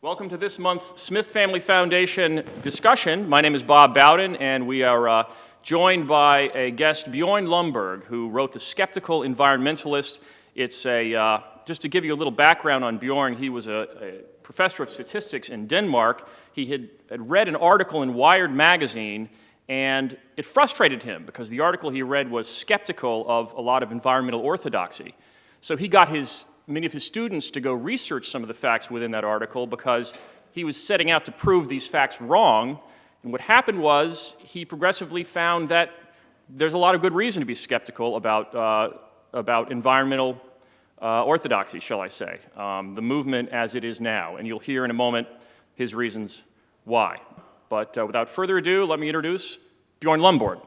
Welcome to this month's Smith Family Foundation discussion. My name is Bob Bowden, and we are joined by a guest, Bjorn Lomborg, who wrote The Skeptical Environmentalist. It's just to give you a little background on Bjorn, he was a professor of statistics in Denmark. He had read an article in Wired magazine, and it frustrated him because the article he read was skeptical of a lot of environmental orthodoxy. So he got many of his students to go research some of the facts within that article because he was setting out to prove these facts wrong. And what happened was he progressively found that there's a lot of good reason to be skeptical about environmental orthodoxy, shall I say, the movement as it is now. And you'll hear in a moment his reasons why. But without further ado, let me introduce Bjorn Lomborg.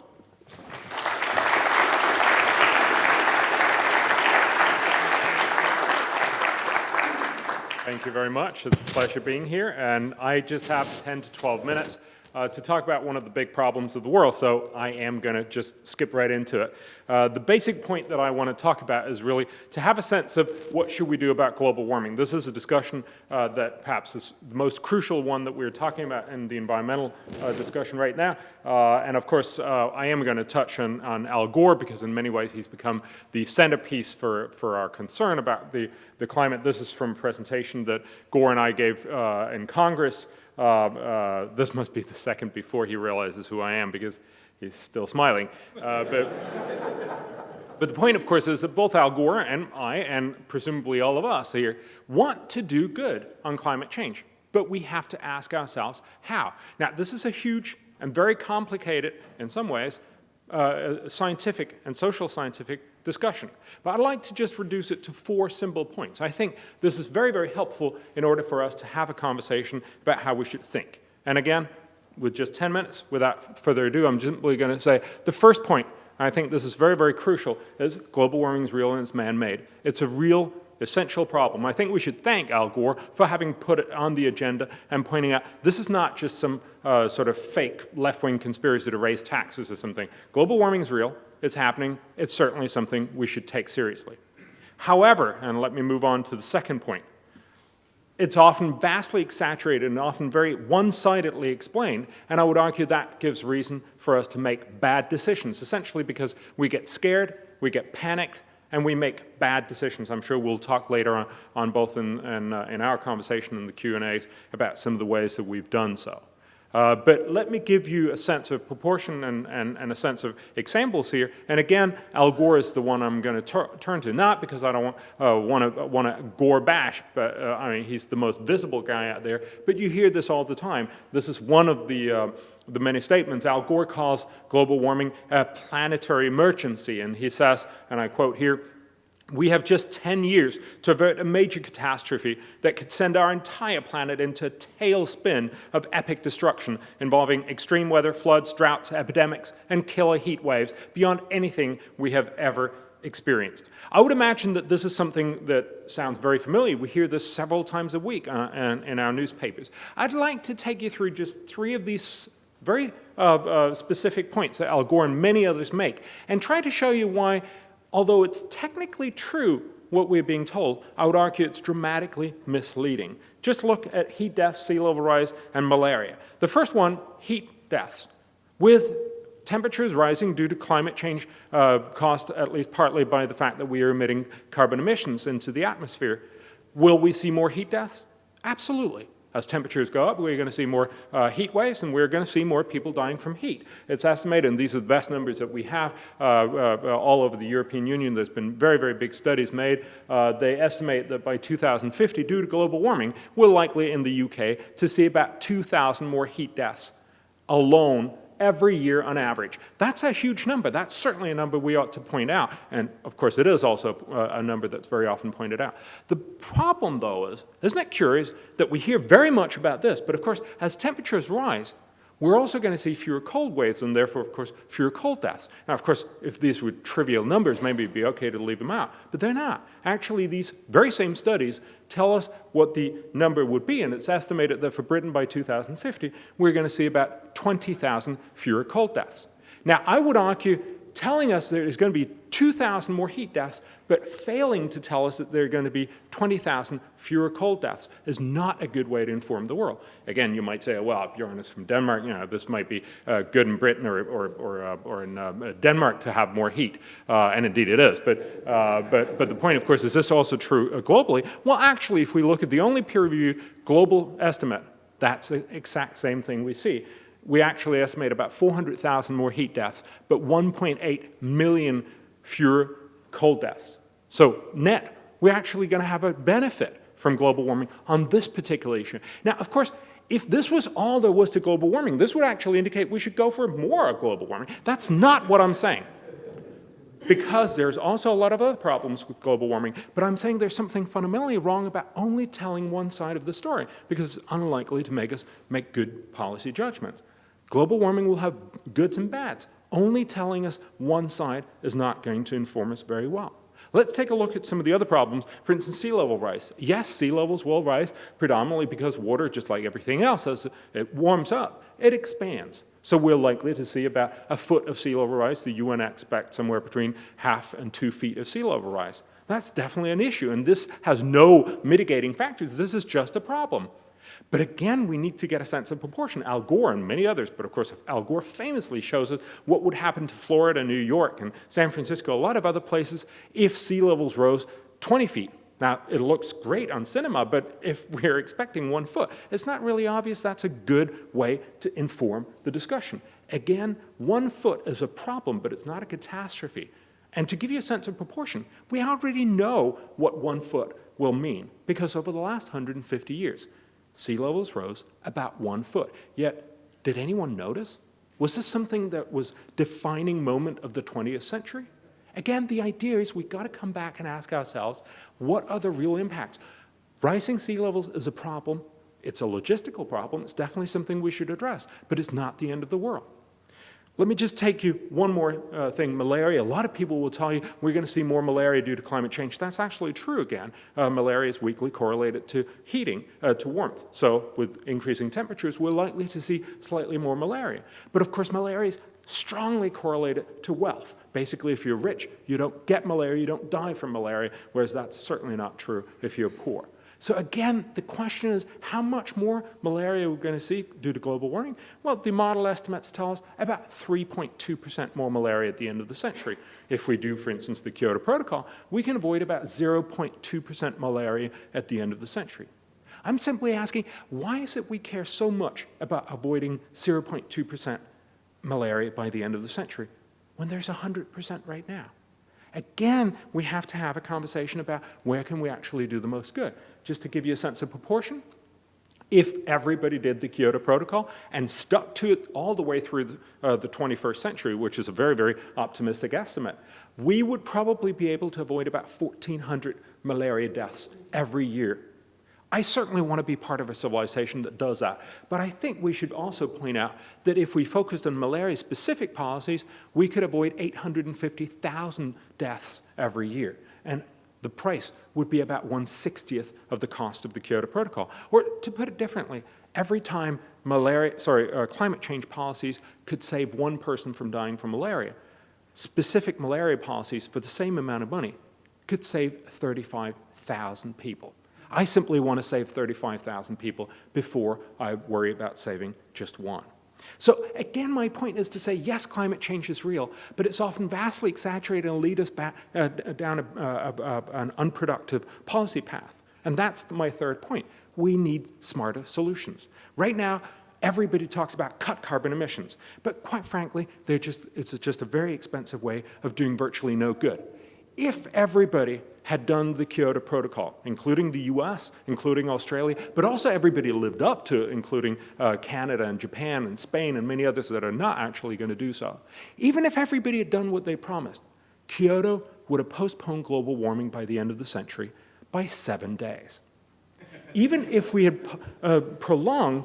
Thank you very much. It's a pleasure being here, and I just have 10 to 12 minutes to talk about one of the big problems of the world, so I am going to just skip right into it. The basic point that I want to talk about is really to have a sense of what should we do about global warming. This is a discussion that perhaps is the most crucial one that we're talking about in the environmental discussion right now, and of course I am going to touch on Al Gore because in many ways he's become the centerpiece for our concern about the climate. This is from a presentation that Gore and I gave in Congress. This must be the second before he realizes who I am because he's still smiling. But the point, of course, is that both Al Gore and I, and presumably all of us here, want to do good on climate change. But we have to ask ourselves how. Now, this is a huge and very complicated, in some ways, scientific and social scientific discussion. But I'd like to just reduce it to 4 simple points. I think this is very, very helpful in order for us to have a conversation about how we should think. And again, with just 10 minutes, without further ado, I'm simply going to say the first point, and I think this is very, very crucial, is global warming is real and it's man-made. It's a real essential problem. I think we should thank Al Gore for having put it on the agenda and pointing out this is not just some sort of fake left-wing conspiracy to raise taxes or something. Global warming is real. It's happening. It's certainly something we should take seriously. However, and let me move on to the second point, it's often vastly exaggerated and often very one-sidedly explained, and I would argue that gives reason for us to make bad decisions, essentially because we get scared, we get panicked, and we make bad decisions. I'm sure we'll talk later on both in our conversation and the Q&As about some of the ways that we've done so. But let me give you a sense of proportion and a sense of examples here. And again, Al Gore is the one I'm going to turn to, not because I don't want to Gore bash, but I mean, he's the most visible guy out there. But you hear this all the time. This is one of the many statements. Al Gore calls global warming a planetary emergency. And he says, and I quote here, "We have just 10 years to avert a major catastrophe that could send our entire planet into a tailspin of epic destruction involving extreme weather, floods, droughts, epidemics, and killer heat waves beyond anything we have ever experienced." I would imagine that this is something that sounds very familiar. We hear this several times a week in our newspapers. I'd like to take you through just 3 of these very specific points that Al Gore and many others make and try to show you why, although it's technically true what we're being told, I would argue it's dramatically misleading. Just look at heat deaths, sea level rise, and malaria. The first one, heat deaths. With temperatures rising due to climate change caused at least partly by the fact that we are emitting carbon emissions into the atmosphere, will we see more heat deaths? Absolutely. As temperatures go up, we're going to see more heat waves, and we're going to see more people dying from heat. It's estimated, and these are the best numbers that we have all over the European Union. There's been very, very big studies made. They estimate that by 2050, due to global warming, we're likely in the UK to see about 2,000 more heat deaths alone every year on average. That's a huge number. That's certainly a number we ought to point out. And of course, it is also a number that's very often pointed out. The problem, though, is, isn't it curious that we hear very much about this, but of course, as temperatures rise, we're also going to see fewer cold waves and therefore, of course, fewer cold deaths. Now, of course, if these were trivial numbers, maybe it'd be okay to leave them out, but they're not. Actually, these very same studies tell us what the number would be, and it's estimated that for Britain by 2050, we're going to see about 20,000 fewer cold deaths. Now, I would argue telling us there's going to be 2,000 more heat deaths, but failing to tell us that there are going to be 20,000 fewer cold deaths is not a good way to inform the world. Again, you might say, well, Bjorn is from Denmark, this might be good in Britain or in Denmark to have more heat, and indeed it is. But the point, of course, is this also true globally? Well, actually, if we look at the only peer-reviewed global estimate, that's the exact same thing we see. We actually estimate about 400,000 more heat deaths, but 1.8 million fewer cold deaths. So net, we're actually going to have a benefit from global warming on this particular issue. Now, of course, if this was all there was to global warming, this would actually indicate we should go for more global warming. That's not what I'm saying, because there's also a lot of other problems with global warming. But I'm saying there's something fundamentally wrong about only telling one side of the story, because it's unlikely to make us make good policy judgments. Global warming will have goods and bads. Only telling us one side is not going to inform us very well. Let's take a look at some of the other problems. For instance, sea level rise. Yes, sea levels will rise predominantly because water, just like everything else, as it warms up, it expands. So we're likely to see about a foot of sea level rise. The UN expects somewhere between 1/2 and 2 feet of sea level rise. That's definitely an issue, and this has no mitigating factors. This is just a problem. But again, we need to get a sense of proportion. Al Gore and many others, but of course Al Gore famously shows us what would happen to Florida, New York, and San Francisco, a lot of other places, if sea levels rose 20 feet. Now, it looks great on cinema, but if we're expecting 1 foot, it's not really obvious that's a good way to inform the discussion. Again, 1 foot is a problem, but it's not a catastrophe. And to give you a sense of proportion, we already know what 1 foot will mean, because over the last 150 years, sea levels rose about 1 foot. Yet, did anyone notice? Was this something that was defining moment of the 20th century? Again, the idea is we've got to come back and ask ourselves, what are the real impacts? Rising sea levels is a problem. It's a logistical problem. It's definitely something we should address, but it's not the end of the world. Let me just take you one more thing, malaria. A lot of people will tell you we're going to see more malaria due to climate change. That's actually true again. Malaria is weakly correlated to heating, to warmth. So with increasing temperatures, we're likely to see slightly more malaria. But of course, malaria is strongly correlated to wealth. Basically, if you're rich, you don't get malaria, you don't die from malaria, whereas that's certainly not true if you're poor. So again, the question is, how much more malaria are we going to see due to global warming? Well, the model estimates tell us about 3.2% more malaria at the end of the century. If we do, for instance, the Kyoto Protocol, we can avoid about 0.2% malaria at the end of the century. I'm simply asking, why is it we care so much about avoiding 0.2% malaria by the end of the century when there's 100% right now? Again, we have to have a conversation about where can we actually do the most good. Just to give you a sense of proportion, if everybody did the Kyoto Protocol and stuck to it all the way through the 21st century, which is a very, very optimistic estimate, we would probably be able to avoid about 1,400 malaria deaths every year. I certainly want to be part of a civilization that does that, but I think we should also point out that if we focused on malaria-specific policies, we could avoid 850,000 deaths every year, and the price would be about 1/60th of the cost of the Kyoto Protocol. Or to put it differently, every time climate change policies could save one person from dying from malaria, specific malaria policies for the same amount of money could save 35,000 people. I simply want to save 35,000 people before I worry about saving just one. So again, my point is to say, yes, climate change is real, but it's often vastly exaggerated and lead us back, down an unproductive policy path. And that's my third point. We need smarter solutions. Right now, everybody talks about cut carbon emissions, but quite frankly, it's just a very expensive way of doing virtually no good. If everybody had done the Kyoto Protocol, including the US, including Australia, but also everybody lived up to, including Canada and Japan and Spain and many others that are not actually going to do so. Even if everybody had done what they promised, Kyoto would have postponed global warming by the end of the century by 7 days. Even if we had prolonged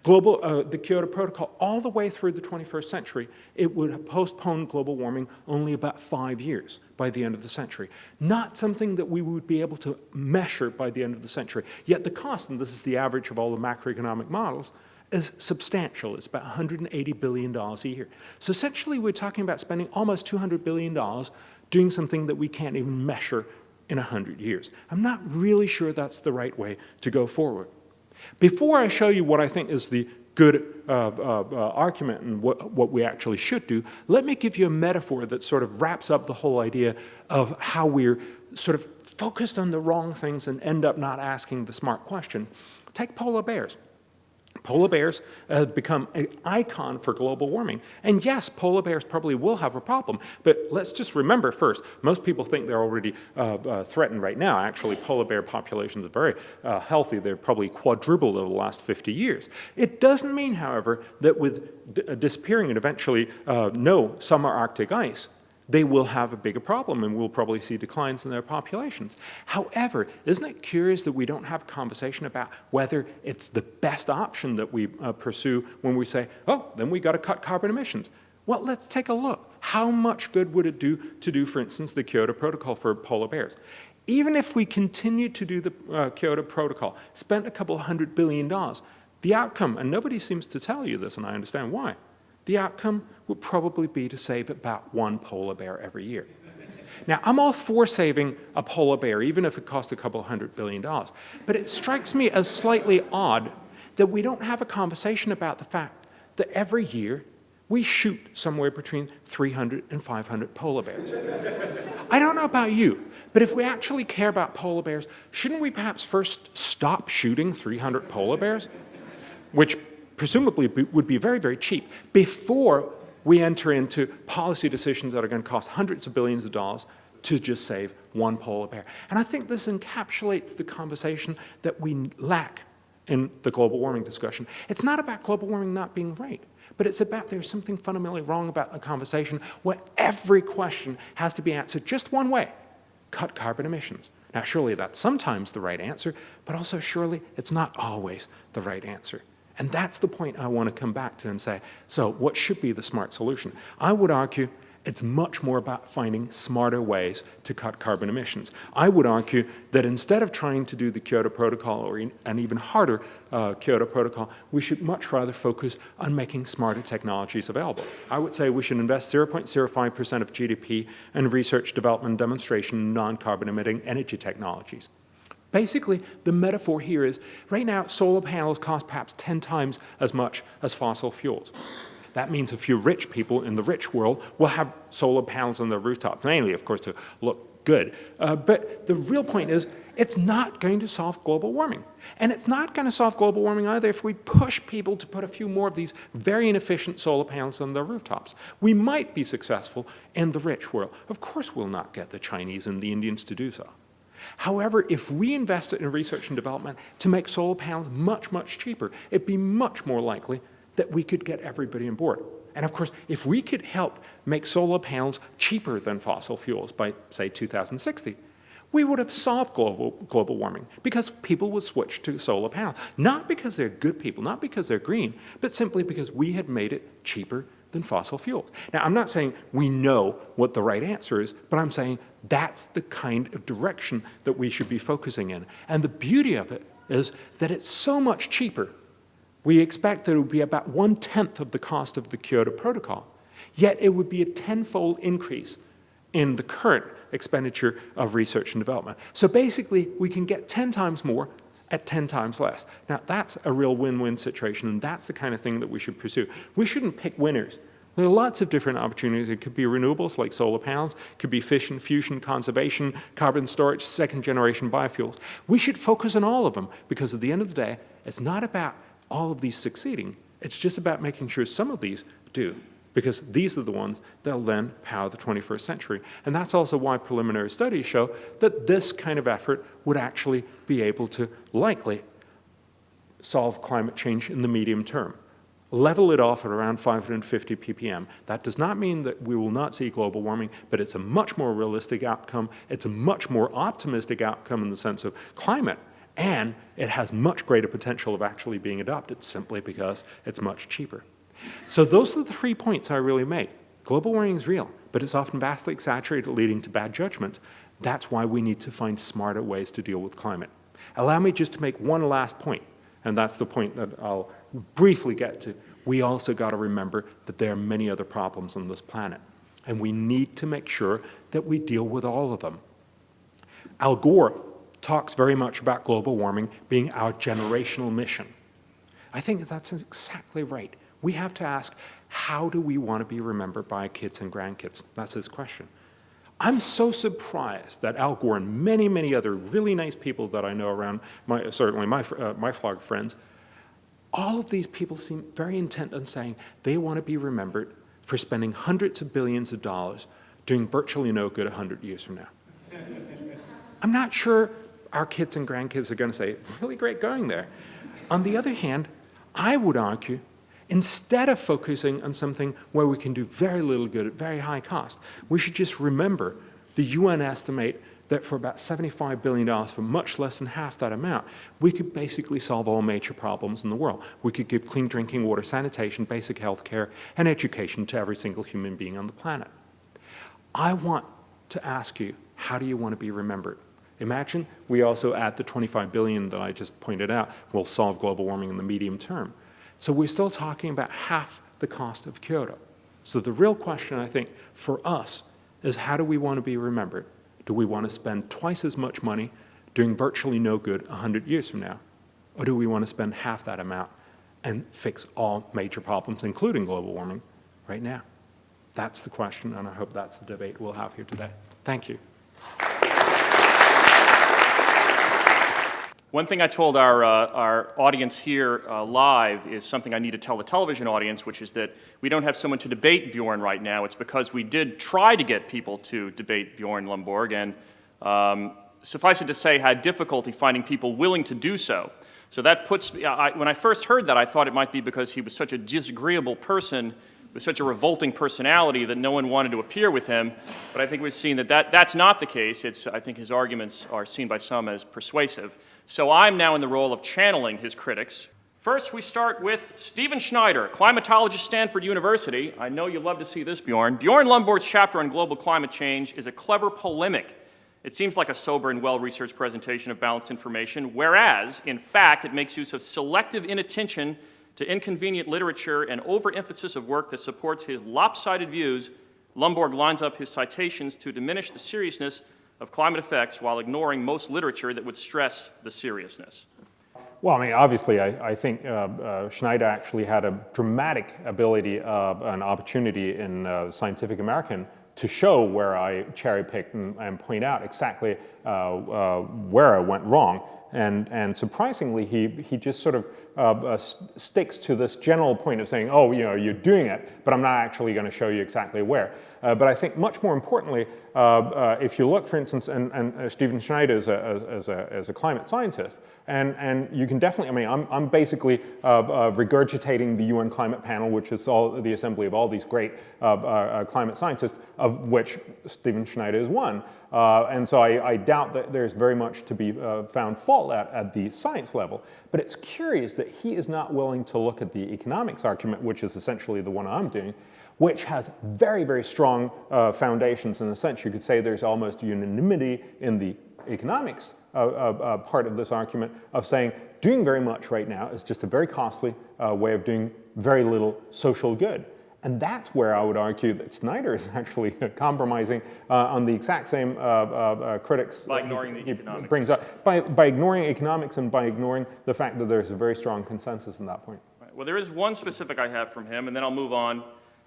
The Kyoto Protocol, all the way through the 21st century, it would postpone global warming only about 5 years by the end of the century. Not something that we would be able to measure by the end of the century. Yet the cost, and this is the average of all the macroeconomic models, is substantial. It's about $180 billion a year. So essentially, we're talking about spending almost $200 billion doing something that we can't even measure in 100 years. I'm not really sure that's the right way to go forward. Before I show you what I think is the good argument and what we actually should do, let me give you a metaphor that sort of wraps up the whole idea of how we're sort of focused on the wrong things and end up not asking the smart question. Take polar bears. Polar bears have become an icon for global warming. And yes, polar bears probably will have a problem. But let's just remember first, most people think they're already threatened right now. Actually, polar bear populations are very healthy. They're probably quadrupled over the last 50 years. It doesn't mean, however, that with disappearing and eventually no summer Arctic ice, they will have a bigger problem, and we'll probably see declines in their populations. However, isn't it curious that we don't have a conversation about whether it's the best option that we pursue when we say, oh, then we got to cut carbon emissions? Well, let's take a look. How much good would it do to do, for instance, the Kyoto Protocol for polar bears? Even if we continued to do the Kyoto Protocol, spent a couple $100 billion, the outcome, and nobody seems to tell you this, and I understand why, the outcome would probably be to save about one polar bear every year. Now, I'm all for saving a polar bear, even if it costs a couple $100 billion. But it strikes me as slightly odd that we don't have a conversation about the fact that every year we shoot somewhere between 300 and 500 polar bears. I don't know about you, but if we actually care about polar bears, shouldn't we perhaps first stop shooting 300 polar bears? Which presumably would be very, very cheap before we enter into policy decisions that are going to cost hundreds of billions of dollars to just save one polar bear. And I think this encapsulates the conversation that we lack in the global warming discussion. It's not about global warming not being right, but it's about there's something fundamentally wrong about the conversation where every question has to be answered just one way: cut carbon emissions. Now, surely that's sometimes the right answer, but also surely it's not always the right answer. And that's the point I want to come back to and say, so what should be the smart solution? I would argue it's much more about finding smarter ways to cut carbon emissions. I would argue that instead of trying to do the Kyoto Protocol or an even harder Kyoto Protocol, we should much rather focus on making smarter technologies available. I would say we should invest 0.05% of GDP in research, development, and demonstration in non-carbon emitting energy technologies. Basically, the metaphor here is, right now, solar panels cost perhaps 10 times as much as fossil fuels. That means a few rich people in the rich world will have solar panels on their rooftops, mainly, of course, to look good. But the real point is, it's not going to solve global warming. And it's not going to solve global warming either if we push people to put a few more of these very inefficient solar panels on their rooftops. We might be successful in the rich world. Of course, we'll not get the Chinese and the Indians to do so. However, if we invested in research and development to make solar panels much, much cheaper, it'd be much more likely that we could get everybody on board. And of course, if we could help make solar panels cheaper than fossil fuels by, say, 2060, we would have solved global warming because people would switch to solar panels. Not because they're good people, not because they're green, but simply because we had made it cheaper than fossil fuels. Now, I'm not saying we know what the right answer is, but I'm saying that's the kind of direction that we should be focusing in. And the beauty of it is that it's so much cheaper. We expect that it would be about 1/10 of the cost of the Kyoto Protocol, yet it would be a tenfold increase in the current expenditure of research and development. So basically, we can get 10 times more at 10 times less. Now, that's a real win-win situation, and that's the kind of thing that we should pursue. We shouldn't pick winners. There are lots of different opportunities. It could be renewables like solar panels, it could be fission, fusion, conservation, carbon storage, second-generation biofuels. We should focus on all of them because at the end of the day, it's not about all of these succeeding. It's just about making sure some of these do, because these are the ones that'll then power the 21st century. And that's also why preliminary studies show that this kind of effort would actually be able to likely solve climate change in the medium term. Level it off at around 550 ppm. That does not mean that we will not see global warming, but it's a much more realistic outcome. It's a much more optimistic outcome in the sense of climate And it has much greater potential of actually being adopted simply because it's much cheaper. So those are the 3 points I really make. Global warming is real, but it's often vastly exaggerated, leading to bad judgment. That's why we need to find smarter ways to deal with climate. Allow me just to make one last point, and that's the point that I'll briefly get to. We also got to remember that there are many other problems on this planet, and we need to make sure that we deal with all of them. Al Gore talks very much about global warming being our generational mission. I think that's exactly right. We have to ask, how do we want to be remembered by our kids and grandkids? That's his question. I'm so surprised that Al Gore and many, many other really nice people that I know around, certainly my flock of friends, all of these people seem very intent on saying they want to be remembered for spending hundreds of billions of dollars doing virtually no good 100 years from now. I'm not sure our kids and grandkids are going to say, really great going there. On the other hand, I would argue, instead of focusing on something where we can do very little good at very high cost, we should just remember the UN estimate that for about $75 billion, for much less than half that amount, we could basically solve all major problems in the world. We could give clean drinking water, sanitation, basic health care, and education to every single human being on the planet. I want to ask you, how do you want to be remembered? Imagine we also add the $25 billion that I just pointed out will solve global warming in the medium term. So we're still talking about half the cost of Kyoto. So the real question, I think, for us is, how do we want to be remembered? Do we want to spend twice as much money doing virtually no good 100 years from now? Or do we want to spend half that amount and fix all major problems, including global warming, right now? That's the question, and I hope that's the debate we'll have here today. Thank you. One thing I told our audience here live is something I need to tell the television audience, which is that we don't have someone to debate Bjorn right now. It's because we did try to get people to debate Bjorn Lomborg, and suffice it to say, had difficulty finding people willing to do so. So that puts me, when I first heard that, I thought it might be because he was such a disagreeable person with such a revolting personality that no one wanted to appear with him. But I think we've seen that that's not the case. I think his arguments are seen by some as persuasive. So I'm now in the role of channeling his critics. First, we start with Stephen Schneider, climatologist, Stanford University. I know you love to see this, Bjorn. Bjorn Lomborg's chapter on global climate change is a clever polemic. It seems like a sober and well-researched presentation of balanced information, whereas, in fact, it makes use of selective inattention to inconvenient literature and overemphasis of work that supports his lopsided views. Lomborg lines up his citations to diminish the seriousness of climate effects while ignoring most literature that would stress the seriousness. Well, I mean, obviously, I think Schneider actually had a dramatic ability, an opportunity in Scientific American to show where I cherry-picked and point out exactly where I went wrong. And surprisingly, he just sort of sticks to this general point of saying, oh, you know, you're doing it, but I'm not actually going to show you exactly where. But I think much more importantly, if you look, for instance, and Stephen Schneider as a climate scientist, and you can definitely, I mean, I'm basically regurgitating the UN climate panel, which is the assembly of all these great climate scientists, of which Stephen Schneider is one. And so I doubt that there's very much to be found fault at the science level. But it's curious that he is not willing to look at the economics argument, which is essentially the one I'm doing, which has very, very strong foundations. In a sense, you could say there's almost unanimity in the economics part of this argument of saying doing very much right now is just a very costly way of doing very little social good. And that's where I would argue that Schneider is actually compromising on the exact same critics. By ignoring the economics. Brings up. By ignoring economics and by ignoring the fact that there's a very strong consensus in that point. Right. Well, there is one specific I have from him, and then I'll move on.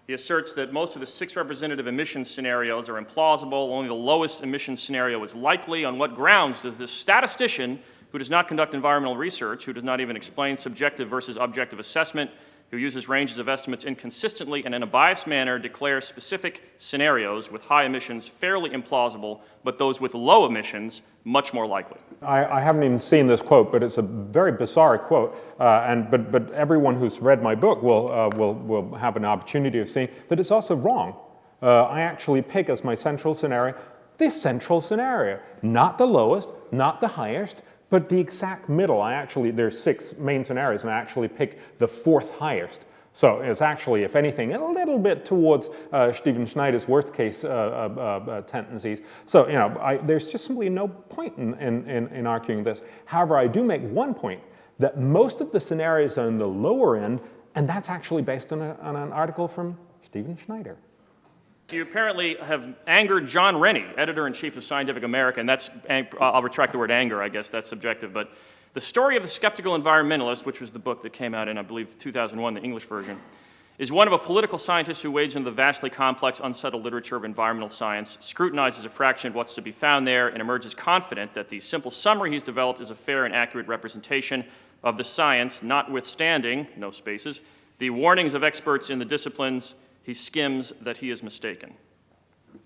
He asserts that most of the 6 representative emission scenarios are implausible. Only the lowest emission scenario is likely. On what grounds does this statistician, who does not conduct environmental research, who does not even explain subjective versus objective assessment, who uses ranges of estimates inconsistently and in a biased manner, declare specific scenarios with high emissions fairly implausible, but those with low emissions much more likely? I haven't even seen this quote, but it's a very bizarre quote. But everyone who's read my book will have an opportunity of seeing that it's also wrong. I actually pick as my central scenario this central scenario, not the lowest, not the highest, But the exact middle, there's 6 main scenarios, and I actually picked the 4th highest. So it's actually, if anything, a little bit towards Stephen Schneider's worst case tendencies. So, there's just simply no point in arguing this. However, I do make one point, that most of the scenarios are in the lower end, and that's actually based on an article from Stephen Schneider. You apparently have angered John Rennie, editor-in-chief of Scientific American. I'll retract the word anger, I guess that's subjective, but The Story of the Skeptical Environmentalist, which was the book that came out in, I believe, 2001, the English version, is one of a political scientist who wades into the vastly complex, unsettled literature of environmental science, scrutinizes a fraction of what's to be found there, and emerges confident that the simple summary he's developed is a fair and accurate representation of the science, notwithstanding, no spaces, the warnings of experts in the disciplines. He skims that he is mistaken.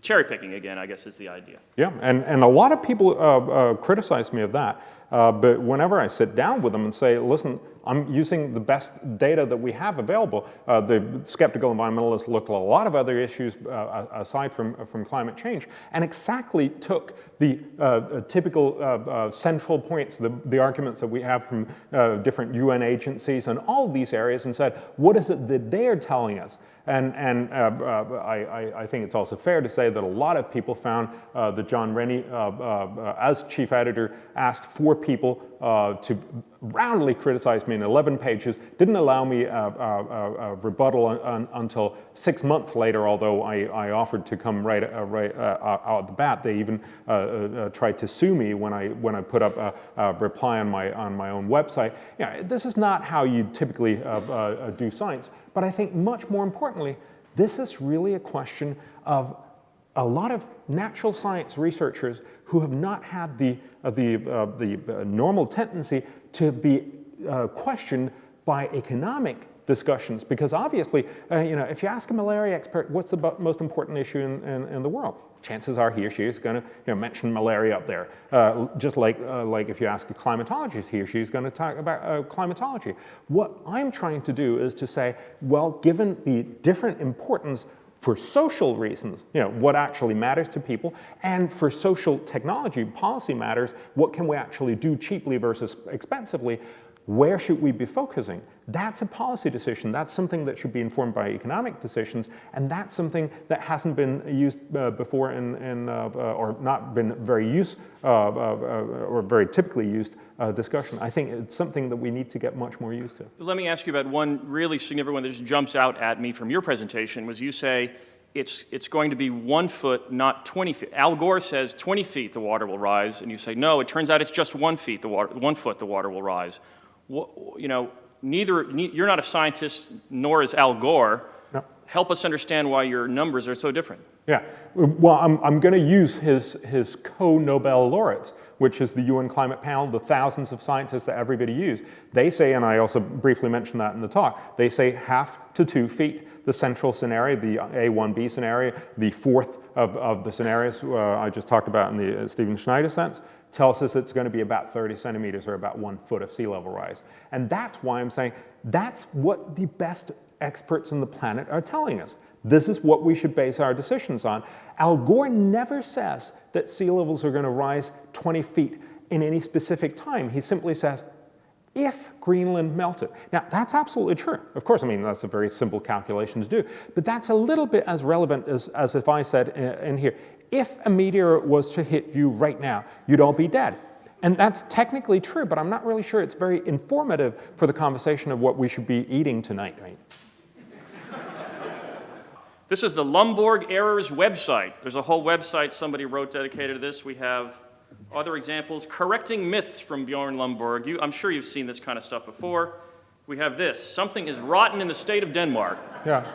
Cherry picking again, I guess, is the idea. Yeah, and a lot of people criticize me of that. But whenever I sit down with them and say, listen, I'm using the best data that we have available. The skeptical environmentalists looked at a lot of other issues aside from climate change, and exactly took the typical central points, the arguments that we have from different UN agencies and all of these areas, and said, what is it that they're telling us? And I think it's also fair to say that a lot of people found that John Rennie, as chief editor, asked 4 people to roundly criticize me in 11 pages, didn't allow me a rebuttal until 6 months later, although I offered to come right out the bat. They even tried to sue me when I put up a reply on my own website. Yeah, this is not how you typically do science. But I think much more importantly, this is really a question of a lot of natural science researchers who have not had the normal tendency to be questioned by economic discussions. Because obviously, if you ask a malaria expert, what's the most important issue in the world? Chances are he or she is going to mention malaria up there. Just like if you ask a climatologist, he or she is going to talk about climatology. What I'm trying to do is to say, well, given the different importance for social reasons, what actually matters to people, and for social technology policy matters, what can we actually do cheaply versus expensively, where should we be focusing? That's a policy decision. That's something that should be informed by economic decisions, and that's something that hasn't been used before or not been very used or very typically used discussion. I think it's something that we need to get much more used to. Let me ask you about one really significant one that just jumps out at me from your presentation, was you say it's going to be 1 foot, not 20 feet. Al Gore says 20 feet the water will rise, and you say, no, it turns out it's just 1 foot the water will rise. You're not a scientist, nor is Al Gore. No. Help us understand why your numbers are so different. Yeah, well, I'm going to use his co-Nobel laureates, which is the UN Climate Panel, the thousands of scientists that everybody used. They say, and I also briefly mentioned that in the talk, they say 1/2 to 2 feet, the central scenario, the A1B scenario, the 4th of the scenarios I just talked about in the Stephen Schneider sense, tells us it's going to be about 30 centimeters or about 1 foot of sea level rise. And that's why I'm saying that's what the best experts on the planet are telling us. This is what we should base our decisions on. Al Gore never says that sea levels are going to rise 20 feet in any specific time. He simply says, if Greenland melted. Now, that's absolutely true. Of course, that's a very simple calculation to do. But that's a little bit as relevant as if I said in here, if a meteor was to hit you right now, you'd all be dead. And that's technically true, but I'm not really sure it's very informative for the conversation of what we should be eating tonight, right? This is the Lomborg Errors website. There's a whole website somebody wrote dedicated to this. We have other examples. Correcting Myths from Bjorn Lomborg. I'm sure you've seen this kind of stuff before. We have this. Something is rotten in the state of Denmark. Yeah.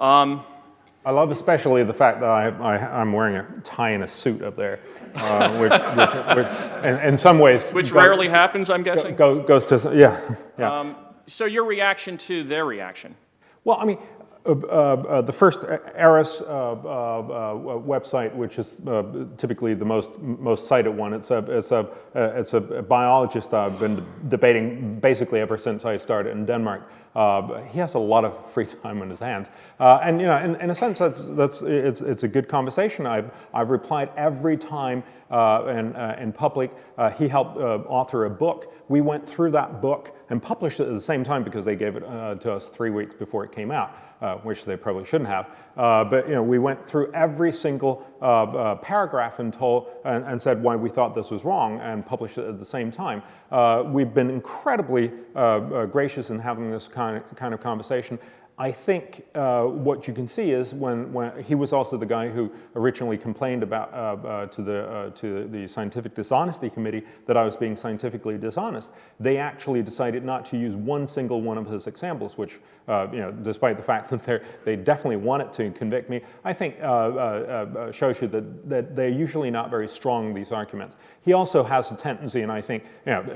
I love especially the fact that I'm wearing a tie and a suit up there, which in some ways... Which rarely happens, I'm guessing? Goes to... Yeah. So your reaction to their reaction? Well, the first ERIS website, which is typically the most cited one, it's a biologist I've been debating basically ever since I started in Denmark. He has a lot of free time on his hands, and in a sense, it's a good conversation. I've replied every time in public. He helped author a book. We went through that book and published it at the same time because they gave it to us 3 weeks before it came out, which they probably shouldn't have. But we went through every single paragraph and said why we thought this was wrong and published it at the same time. We've been incredibly gracious in having this kind of conversation. I think what you can see is when he was also the guy who originally complained about to the Scientific Dishonesty Committee that I was being scientifically dishonest. They actually decided not to use one single one of his examples, which despite the fact that they definitely wanted to convict me, I think shows you that they're usually not very strong, these arguments. He also has a tendency, and I think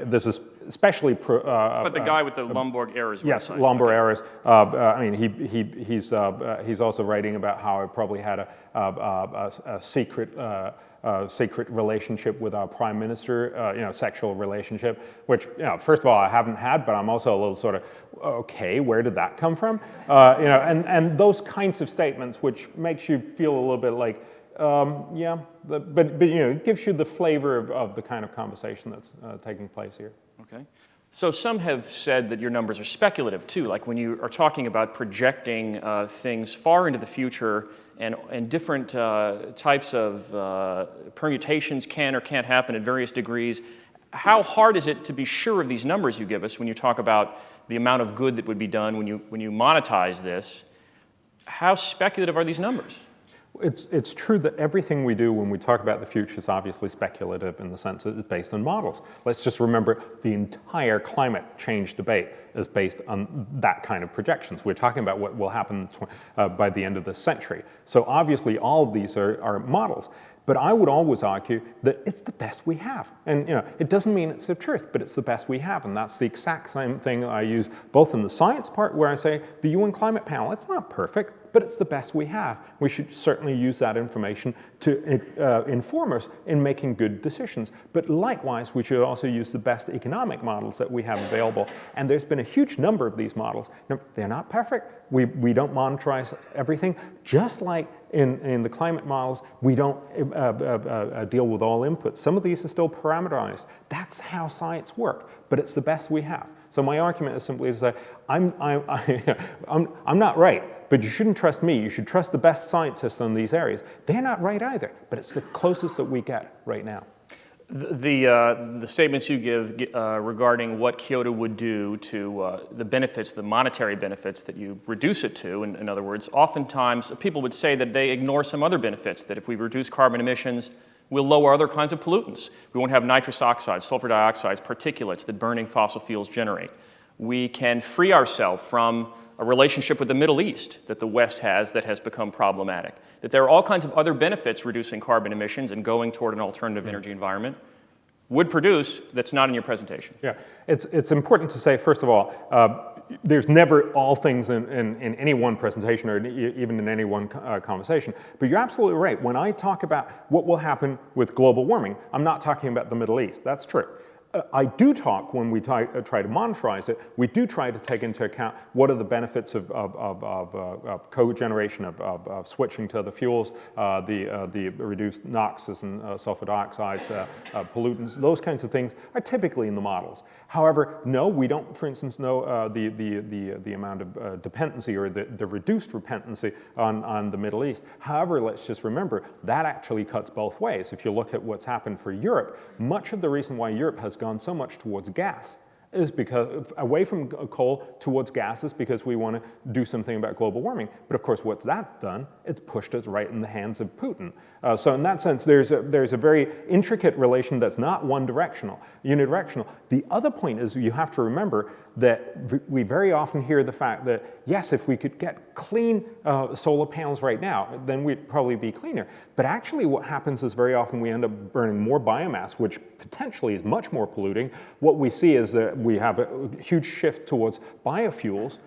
this is especially but the guy with the Lomborg errors. Yes, website. Lomborg errors. I mean, he's also writing about how I probably had a secret relationship with our prime minister, sexual relationship, which, first of all, I haven't had, but I'm also a little sort of, okay, where did that come from? And those kinds of statements, which makes you feel a little bit like, but it gives you the flavor of the kind of conversation that's taking place here. Okay. So some have said that your numbers are speculative too, like when you are talking about projecting things far into the future and different types of permutations can or can't happen at various degrees. How hard is it to be sure of these numbers you give us when you talk about the amount of good that would be done when you monetize this? How speculative are these numbers? It's true that everything we do when we talk about the future is obviously speculative in the sense that it's based on models. Let's just remember the entire climate change debate is based on that kind of projections. We're talking about what will happen by the end of this century. So obviously all of these are models. But I would always argue that it's the best we have. And it doesn't mean it's the truth, but it's the best we have. And that's the exact same thing I use both in the science part where I say the UN climate panel, it's not perfect, but it's the best we have. We should certainly use that information to inform us in making good decisions. But likewise, we should also use the best economic models that we have available. And there's been a huge number of these models. Now, they're not perfect. We don't monetize everything. Just like in the climate models, we don't deal with all inputs. Some of these are still parameterized. That's how science works, but it's the best we have. So my argument is simply to say, I'm not right, but you shouldn't trust me. You should trust the best scientists in these areas. They're not right either, but it's the closest that we get right now. The statements you give regarding what Kyoto would do to the benefits, the monetary benefits that you reduce it to, in other words, oftentimes people would say that they ignore some other benefits, that if we reduce carbon emissions, we'll lower other kinds of pollutants. We won't have nitrous oxides, sulfur dioxides, particulates that burning fossil fuels generate. We can free ourselves from a relationship with the Middle East that the West has that has become problematic. That there are all kinds of other benefits reducing carbon emissions and going toward an alternative energy environment would produce that's not in your presentation. Yeah, it's important to say, first of all, there's never all things in any one presentation or even in any one conversation. But you're absolutely right. When I talk about what will happen with global warming, I'm not talking about the Middle East. That's true. I do talk, when we try to monetize it, we do try to take into account what are the benefits of cogeneration, of switching to other fuels, the reduced NOxes and sulfur dioxides, pollutants. Those kinds of things are typically in the models. However, no, we don't, for instance, know the amount of dependency or the reduced dependency on the Middle East. However, let's just remember, that actually cuts both ways. If you look at what's happened for Europe, much of the reason why Europe has gone so much towards gas is because away from coal towards gas is because we want to do something about global warming. But of course, what's that done? It's pushed us right in the hands of Putin. So in that sense, there's a very intricate relation that's not unidirectional. The other point is you have to remember that we very often hear the fact that, yes, if we could get clean solar panels right now, then we'd probably be cleaner. But actually what happens is very often we end up burning more biomass, which potentially is much more polluting. What we see is that we have a huge shift towards biofuels,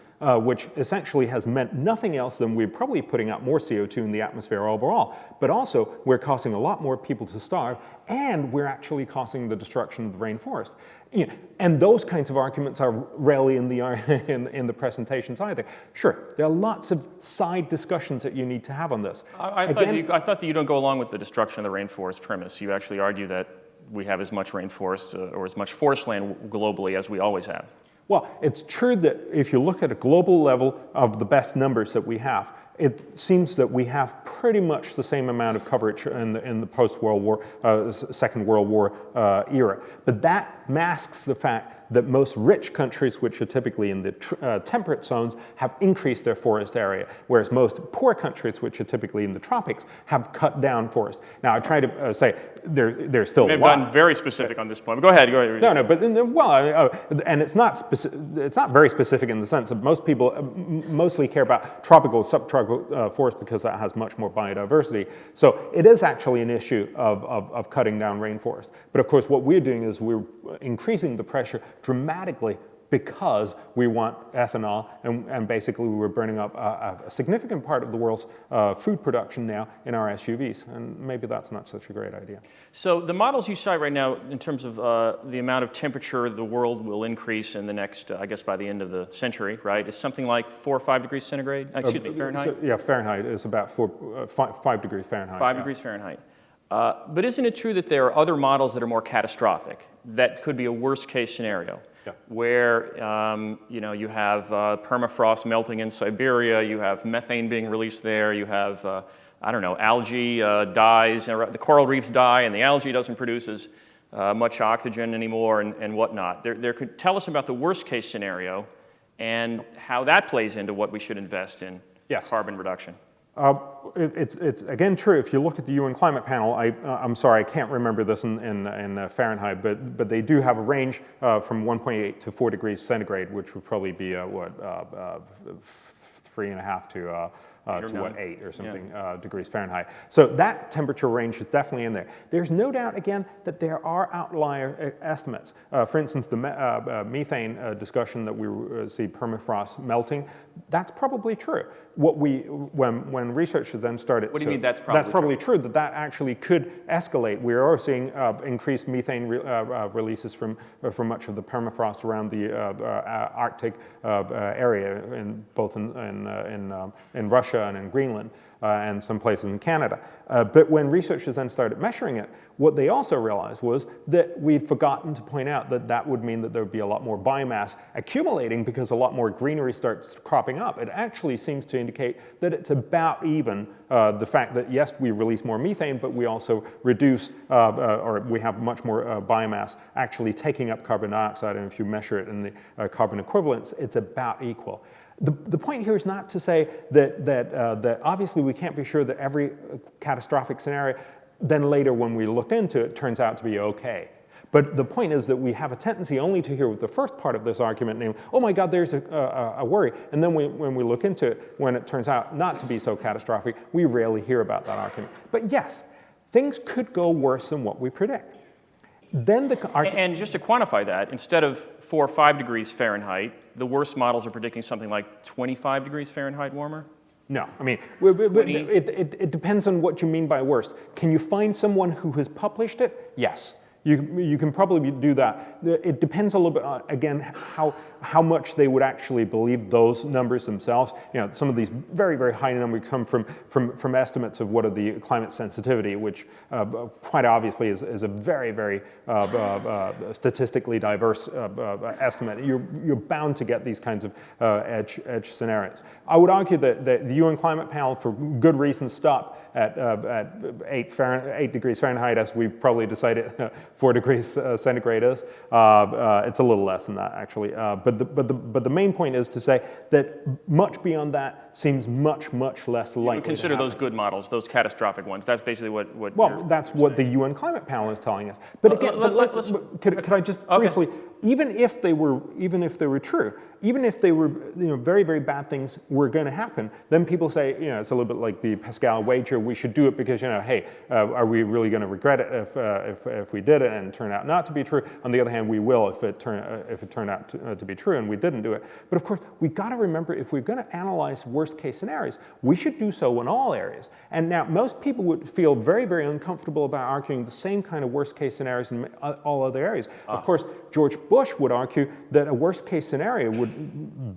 which essentially has meant nothing else than we're probably putting out more CO2 in the atmosphere overall. But also, we're causing a lot more people to starve, and we're actually causing the destruction of the rainforest. Yeah, and those kinds of arguments are rarely in the in the presentations either. Sure, there are lots of side discussions that you need to have on this. I thought that you don't go along with the destruction of the rainforest premise. You actually argue that we have as much rainforest or as much forest land globally as we always have. Well, it's true that if you look at a global level of the best numbers that we have, it seems that we have pretty much the same amount of coverage in the post-World War, Second World War era. But that masks the fact that most rich countries, which are typically in the temperate zones, have increased their forest area, whereas most poor countries, which are typically in the tropics, have cut down forest. Now, I try to say there's still a lot. They've gotten very specific on this point. But go ahead. No, but and it's not very specific in the sense that most people mostly care about tropical, subtropical forest because that has much more biodiversity. So it is actually an issue of cutting down rainforest. But of course, what we're doing is we're increasing the pressure dramatically because we want ethanol, and basically we're burning up a significant part of the world's food production now in our SUVs, and maybe that's not such a great idea. So the models you cite right now in terms of the amount of temperature the world will increase in the next, I guess by the end of the century, right, is something like 4 or 5 degrees centigrade? Excuse me, Fahrenheit? So, yeah, Fahrenheit is about 5 degrees Fahrenheit. 5 degrees Fahrenheit. But isn't it true that there are other models that are more catastrophic, that could be a worst case scenario? Yeah. Where you have permafrost melting in Siberia, you have methane being released there, you have, algae dies, the coral reefs die, and the algae doesn't produce as much oxygen anymore and whatnot. There could tell us about the worst case scenario and how that plays into what we should invest in carbon reduction. It's again true. If you look at the UN climate panel, I'm sorry, I can't remember this in Fahrenheit, but they do have a range from 1.8 to 4 degrees centigrade, which would probably be 3.5 to 8 or something degrees Fahrenheit. So that temperature range is definitely in there. There's no doubt, again, that there are outlier estimates. For instance, the methane discussion that we see permafrost melting, that's probably true. When researchers then started What do you mean that's probably true? That actually could escalate. We are seeing increased methane releases from much of the permafrost around the Arctic area, both in Russia and in Greenland, and some places in Canada. But when researchers then started measuring it, what they also realized was that we'd forgotten to point out that would mean that there would be a lot more biomass accumulating because a lot more greenery starts cropping up. It actually seems to indicate that it's about even, the fact that yes, we release more methane, but we also reduce, or we have much more biomass actually taking up carbon dioxide, and if you measure it in the carbon equivalents, it's about equal. The point here is not to say that obviously we can't be sure that every catastrophic scenario, then later when we look into it, turns out to be okay. But the point is that we have a tendency only to hear with the first part of this argument, namely, oh my God, there's a worry. And then when we look into it, when it turns out not to be so catastrophic, we rarely hear about that argument. But yes, things could go worse than what we predict. Then and just to quantify that, instead of 4 or 5 degrees Fahrenheit, the worst models are predicting something like 25 degrees Fahrenheit warmer? No, I mean, it depends on what you mean by worst. Can you find someone who has published it? Yes. You can probably do that. It depends a little bit, again, how much they would actually believe those numbers themselves. You know, some of these very, very high numbers come from estimates of what are the climate sensitivity, which quite obviously is a very, very statistically diverse estimate. You're bound to get these kinds of edge scenarios. I would argue that the UN climate panel, for good reason, stopped at 8 degrees Fahrenheit, as we've probably decided 4 degrees centigrade is. It's a little less than that, actually. But the main point is to say that much beyond that seems much, much less likely. You would consider those good models, those catastrophic ones. That's basically what well, that's what the UN climate panel is telling us. But again, could I just briefly, even if they were true, even if they were very, very bad things were going to happen, then people say, it's a little bit like the Pascal wager. We should do it because hey, are we really going to regret it if we did it and it turned out not to be true? On the other hand, we will if it turned out to be true and we didn't do it. But of course, we got to remember, if we're going to analyze worst case scenarios, we should do so in all areas. And now most people would feel very, very uncomfortable about arguing the same kind of worst case scenarios in all other areas. Of course, George Bush would argue that a worst-case scenario would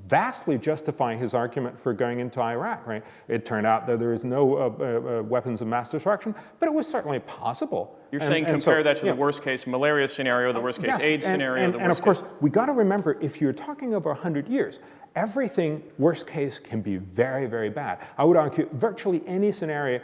vastly justify his argument for going into Iraq, right? It turned out that there is no weapons of mass destruction, but it was certainly possible. You're saying compare that to the worst-case malaria scenario, the worst-case AIDS scenario, and of course, we got to remember, if you're talking over 100 years, everything worst case can be very, very bad. I would argue virtually any scenario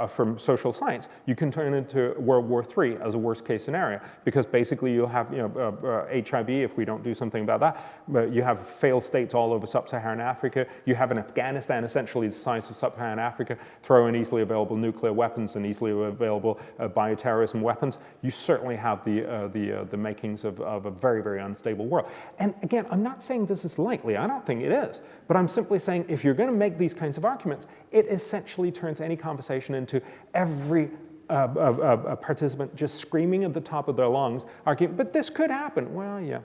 from social science, you can turn into World War III as a worst case scenario, because basically you'll have HIV if we don't do something about that. But you have failed states all over sub-Saharan Africa. You have an Afghanistan essentially the size of sub-Saharan Africa, throw in easily available nuclear weapons and easily available bioterrorism weapons. You certainly have the makings of a very, very unstable world. And again, I'm not saying this is likely. I don't think it is. But I'm simply saying if you're going to make these kinds of arguments, it essentially turns any conversation into every a participant just screaming at the top of their lungs, arguing, but this could happen. Well, yeah.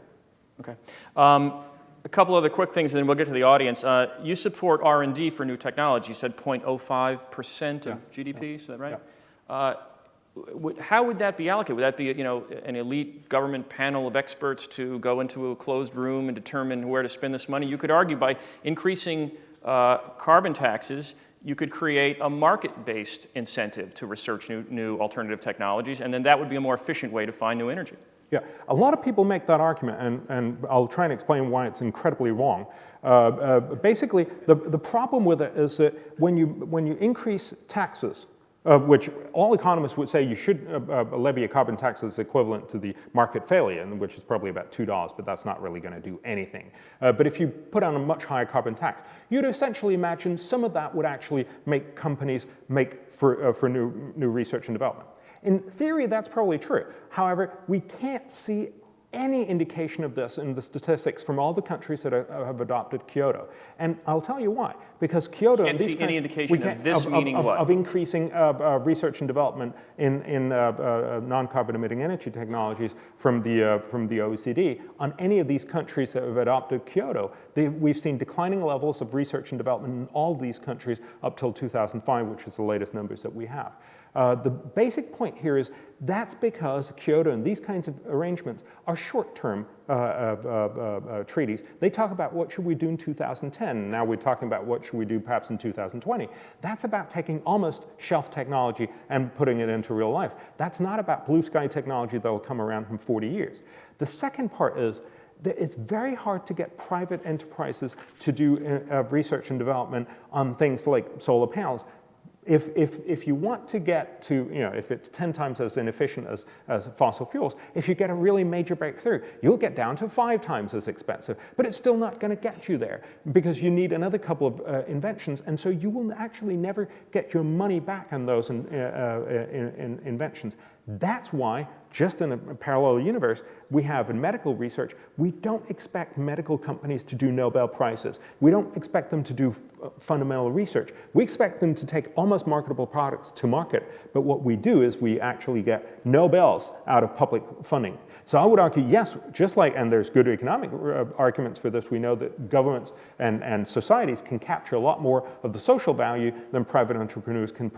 Okay. A couple other quick things, and then we'll get to the audience. You support R&D for new technology. You said 0.05% of GDP, is that right? Yeah. How would that be allocated? Would that be, an elite government panel of experts to go into a closed room and determine where to spend this money? You could argue by increasing carbon taxes, you could create a market-based incentive to research new alternative technologies, and then that would be a more efficient way to find new energy. Yeah, a lot of people make that argument, and I'll try and explain why it's incredibly wrong. Basically, the problem with it is that when you increase taxes, which all economists would say you should levy a carbon tax that's equivalent to the market failure, which is probably about $2, but that's not really going to do anything. But if you put on a much higher carbon tax, you'd essentially imagine some of that would actually make companies make for new research and development. In theory, that's probably true. However, we can't see any indication of this in the statistics from all the countries that have adopted Kyoto. And I'll tell you why. Because Kyoto... Can't see any indication of this meaning what? Of increasing research and development in non-carbon emitting energy technologies from the OECD. On any of these countries that have adopted Kyoto, we've seen declining levels of research and development in all these countries up till 2005, which is the latest numbers that we have. The basic point here is that's because Kyoto and these kinds of arrangements are short-term treaties. They talk about what should we do in 2010. Now we're talking about what should we do perhaps in 2020. That's about taking almost shelf technology and putting it into real life. That's not about blue sky technology that will come around in 40 years. The second part is that it's very hard to get private enterprises to do research and development on things like solar panels. If you want to get to, if it's 10 times as inefficient as fossil fuels, if you get a really major breakthrough, you'll get down to 5 times as expensive. But it's still not going to get you there because you need another couple of inventions. And so you will actually never get your money back on those inventions. That's why, just in a parallel universe, we have in medical research, we don't expect medical companies to do Nobel Prizes. We don't expect them to do fundamental research. We expect them to take almost marketable products to market. But what we do is we actually get Nobels out of public funding. So I would argue, yes, just like, and there's good economic arguments for this, we know that governments and societies can capture a lot more of the social value than private entrepreneurs can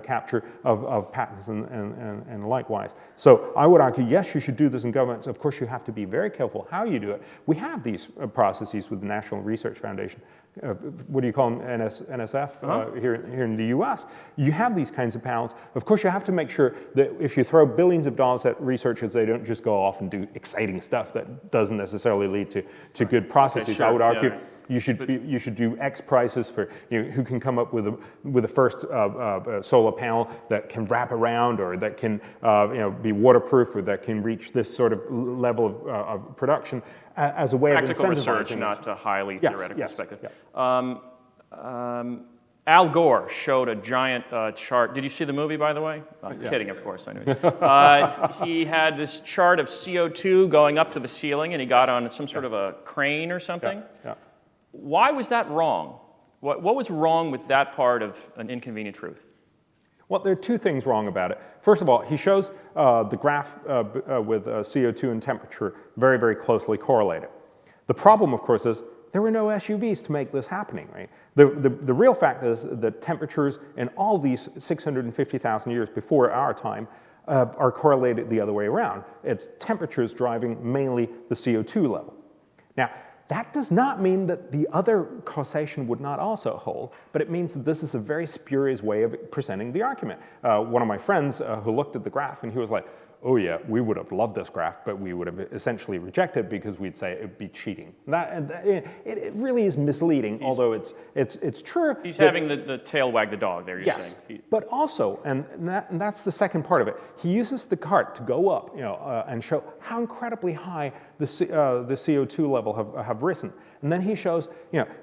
capture of patents and likewise. So I would argue, yes, you should do this in governments. Of course, you have to be very careful how you do it. We have these processes with the National Research Foundation. What do you call them, NSF, here in the US. You have these kinds of panels. Of course, you have to make sure that if you throw billions of dollars at researchers, they don't just go off and do exciting stuff that doesn't necessarily lead to good processes. Okay, sure. I would argue you should do X prices for who can come up with the first solar panel that can wrap around or that can be waterproof or that can reach this sort of level of production as a way of practical research, not a highly theoretical perspective. Yeah. Al Gore showed a giant chart. Did you see the movie, by the way? I'm kidding, of course. I know. He had this chart of CO2 going up to the ceiling, and he got on some sort of a crane or something. Yeah. Why was that wrong? What was wrong with that part of an inconvenient truth? Well, there are two things wrong about it. First of all, he shows the graph with CO2 and temperature very, very closely correlated. The problem, of course, is there were no SUVs to make this happening, right? The real fact is that temperatures in all these 650,000 years before our time are correlated the other way around. It's temperatures driving mainly the CO2 level. Now, that does not mean that the other causation would not also hold, but it means that this is a very spurious way of presenting the argument. One of my friends who looked at the graph, and he was like, oh yeah, we would have loved this graph, but we would have essentially rejected it because we'd say it would be cheating. It really is misleading, although it's true. He's having the tail wag the dog there, you're saying. Yes, but also, and that's the second part of it, he uses the cart to go up, and show how incredibly high the CO2 level have risen. And then he shows,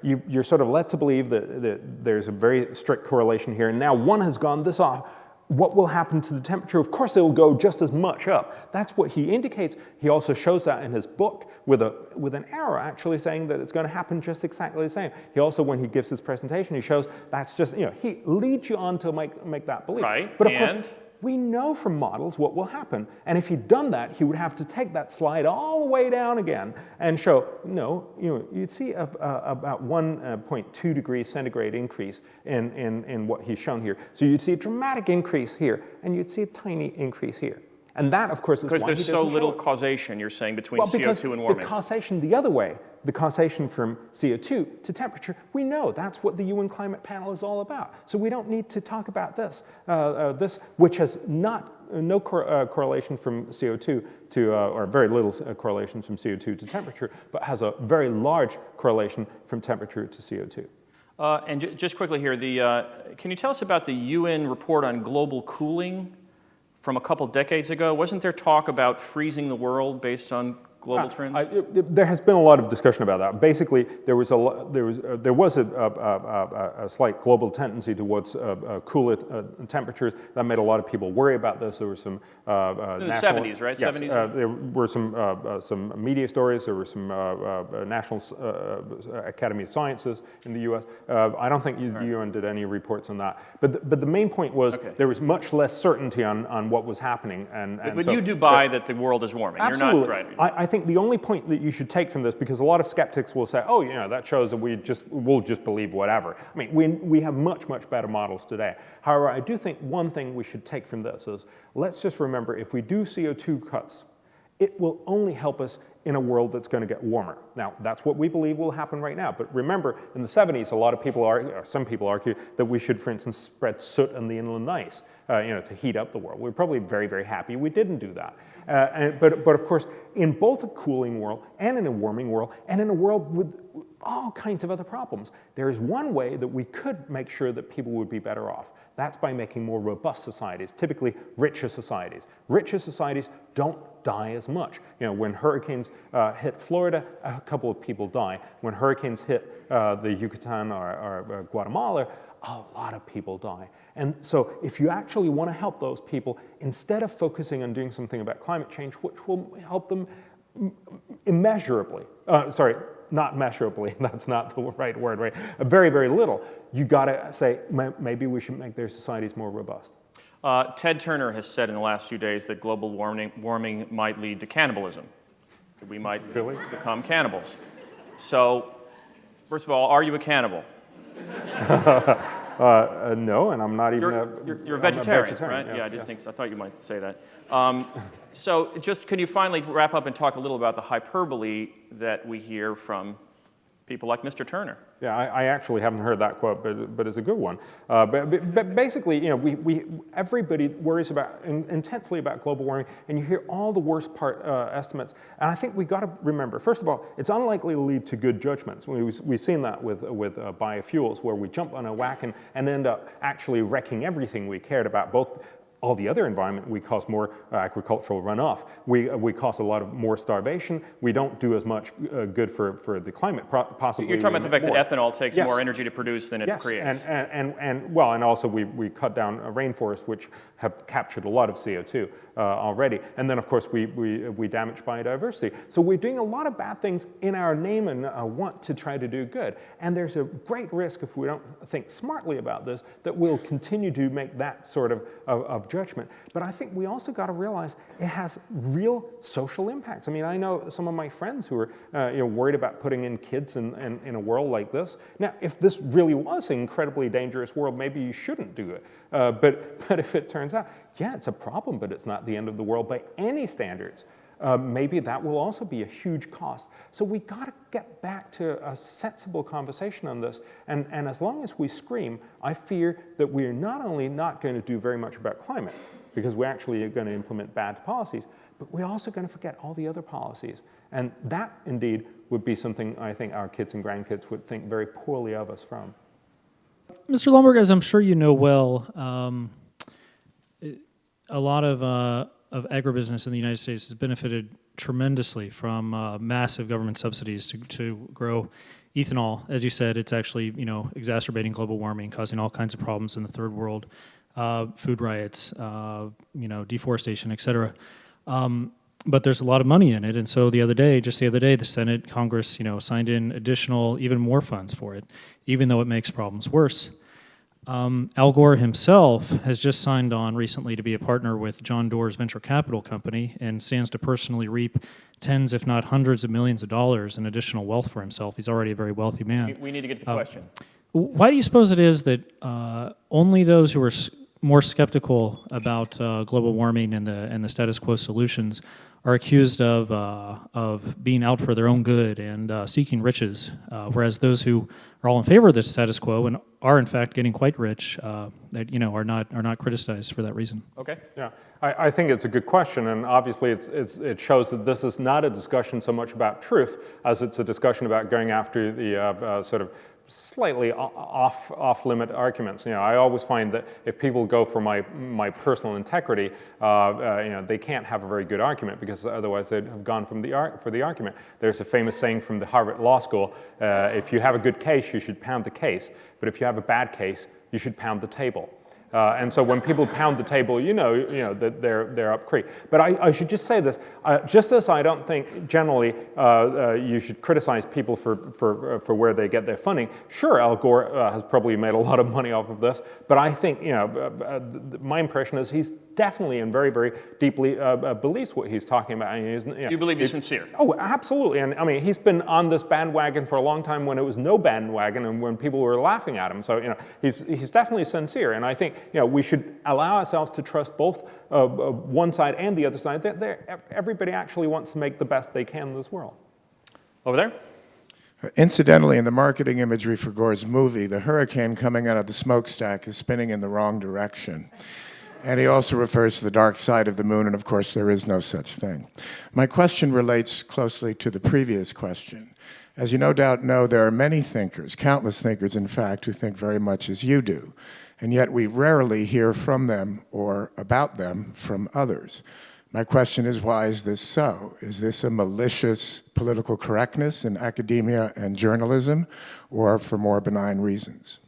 you're sort of led to believe that there's a very strict correlation here, and now one has gone this off. What will happen to the temperature? Of course, it'll go just as much up. That's what he indicates. He also shows that in his book with an arrow actually saying that it's going to happen just exactly the same. He also, when he gives his presentation, he shows that's just, he leads you on to make that belief. Right, but of course, we know from models what will happen. And if he'd done that, he would have to take that slide all the way down again and show, no, you'd see about 1.2 degrees centigrade increase in what he's shown here. So you'd see a dramatic increase here, and you'd see a tiny increase here. And that, of course, is why he doesn't because there's so little show it. Causation, you're saying, between CO2 and warming. The causation the other way, the causation from CO2 to temperature, we know that's what the UN Climate Panel is all about. So we don't need to talk about this, which has no correlation from CO2 to, or very little correlation from CO2 to temperature, but has a very large correlation from temperature to CO2. And just quickly here, can you tell us about the UN report on global cooling from a couple decades ago? Wasn't there talk about freezing the world based on global trends? There has been a lot of discussion about that. Basically, there was a slight global tendency towards cooler temperatures that made a lot of people worry about this. There were some in the 70s, right? Yes, 70s. there were some media stories. There were some National Academy of Sciences in the U.S. I don't think the UN did any reports on that. But the main point was there was much less certainty on what was happening. But so, you do buy that the world is warming. Absolutely. You're not right. I think the only point that you should take from this, because a lot of skeptics will say, oh, that shows that we'll just believe whatever. I mean, we have much, much better models today. However, I do think one thing we should take from this is, let's just remember, if we do CO2 cuts, it will only help us in a world that's going to get warmer. Now, that's what we believe will happen right now. But remember, in the 70s, some people argue that we should, for instance, spread soot on the inland ice, to heat up the world. We're probably very, very happy we didn't do that. But of course, in both a cooling world and in a warming world, and in a world with all kinds of other problems, there is one way that we could make sure that people would be better off. That's by making more robust societies, typically richer societies. Richer societies don't die as much. When hurricanes hit Florida, a couple of people die. When hurricanes hit the Yucatan or Guatemala, a lot of people die. And so if you actually want to help those people, instead of focusing on doing something about climate change, which will help them immeasurably, not measurably, that's not the right word, right? Very, very little. You got to say, maybe we should make their societies more robust. Ted Turner has said in the last few days that global warming might lead to cannibalism. That we might become cannibals. So, first of all, are you a cannibal? No, and I'm not even You're a vegetarian, right? Yes, yeah, I did think so. I thought you might say that. So just can you finally wrap up and talk a little about the hyperbole that we hear from people like Mr. Turner? Yeah, I actually haven't heard that quote, but it's a good one. But basically, everybody worries intensely about global warming, and you hear all the worst estimates. And I think we got to remember, first of all, it's unlikely to lead to good judgments. We've seen that with biofuels, where we jump on a wagon and end up actually wrecking everything we cared about, both all the other environment. We cause more agricultural runoff. We cause a lot more starvation. We don't do as much good for the climate. Possibly you're talking about the fact more. that ethanol takes Yes. more energy to produce than it creates. And also we cut down rainforests, which have captured a lot of CO2 already. And then of course we damage biodiversity. So we're doing a lot of bad things in our name and want to try to do good. And there's a great risk, if we don't think smartly about this, that we'll continue to make that sort of judgment. judgment. But I think we also got to realize it has real social impacts. I mean, I know some of my friends who are worried about putting in kids in a world like this. Now, if this really was an incredibly dangerous world, maybe you shouldn't do it. But if it turns out, yeah, it's a problem, but it's not the end of the world by any standards, maybe that will also be a huge cost. So we got to get back to a sensible conversation on this. And as long as we scream, I fear that we're not only not going to do very much about climate, because we actually are going to implement bad policies, but we're also going to forget all the other policies. And that, indeed, would be something I think our kids and grandkids would think very poorly of us from. Mr. Lomborg, as I'm sure you know well, a lot of agribusiness in the United States has benefited tremendously from massive government subsidies to grow ethanol. As you said, it's actually exacerbating global warming, causing all kinds of problems in the third world, food riots, deforestation, et cetera. But there's a lot of money in it, and so just the other day, the Senate, Congress, signed in additional, even more funds for it, even though it makes problems worse. Al Gore himself has just signed on recently to be a partner with John Doerr's venture capital company and stands to personally reap tens, if not hundreds of millions of dollars in additional wealth for himself. He's already a very wealthy man. We need to get to the question. Why do you suppose it is that only those who are more skeptical about global warming and the status quo solutions are accused of being out for their own good and seeking riches, whereas those who are all in favor of the status quo and are in fact getting quite rich, are not criticized for that reason? Okay. Yeah, I think it's a good question, and obviously it shows that this is not a discussion so much about truth as it's a discussion about going after the sort of slightly off-limit arguments. I always find that if people go for my personal integrity, they can't have a very good argument, because otherwise they'd have gone for the argument. There's a famous saying from the Harvard Law School: if you have a good case, you should pound the case, but if you have a bad case, you should pound the table. And so when people pound the table, you know that they're up creek. But I should just say this: just as I don't think generally you should criticize people for where they get their funding. Sure, Al Gore has probably made a lot of money off of this, but I think my impression is he's definitely and very, very deeply believes what he's talking about. And You believe he's sincere? Oh, absolutely. And I mean, he's been on this bandwagon for a long time when it was no bandwagon and when people were laughing at him. So he's definitely sincere. And I think we should allow ourselves to trust both one side and the other side. Everybody actually wants to make the best they can in this world. Over there? Incidentally, in the marketing imagery for Gore's movie, the hurricane coming out of the smokestack is spinning in the wrong direction. And he also refers to the dark side of the moon, and of course there is no such thing. My question relates closely to the previous question. As you no doubt know, there are many thinkers, countless thinkers in fact, who think very much as you do. And yet we rarely hear from them or about them from others. My question is, why is this so? Is this a malicious political correctness in academia and journalism, or for more benign reasons?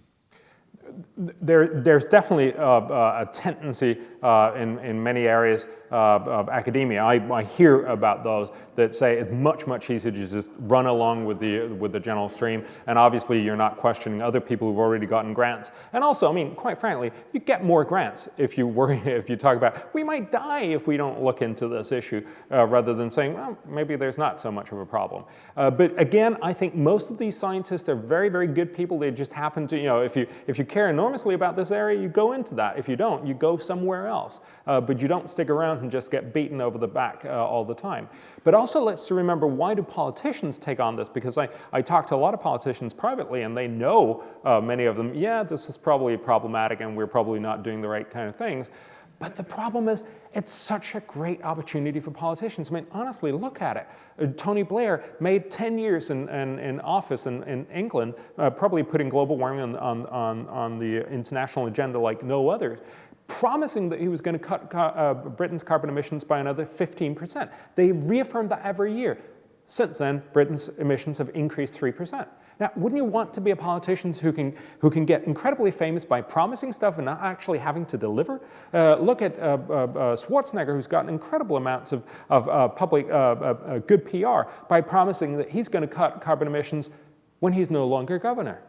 There's definitely a tendency in many areas of academia. I hear about those that say it's much easier to just run along with the general stream, and obviously you're not questioning other people who've already gotten grants. And also, I mean, quite frankly, you get more grants if you talk about we might die if we don't look into this issue, rather than saying, well, maybe there's not so much of a problem. But again, I think most of these scientists are very, very good people. They just happen to, if you care enormously about this area, you go into that. If you don't, you go somewhere else. But you don't stick around and just get beaten over the back all the time. But also let's remember, why do politicians take on this? Because I talk to a lot of politicians privately, and they know, many of them, yeah, this is probably problematic and we're probably not doing the right kind of things. But the problem is, it's such a great opportunity for politicians. I mean, honestly, look at it. Tony Blair made 10 years in office in England, probably putting global warming on the international agenda like no other, promising that he was going to cut Britain's carbon emissions by another 15%. They reaffirmed that every year. Since then, Britain's emissions have increased 3%. Now, wouldn't you want to be a politician who can get incredibly famous by promising stuff and not actually having to deliver? Look at Schwarzenegger, who's gotten incredible amounts of public good PR by promising that he's going to cut carbon emissions when he's no longer governor.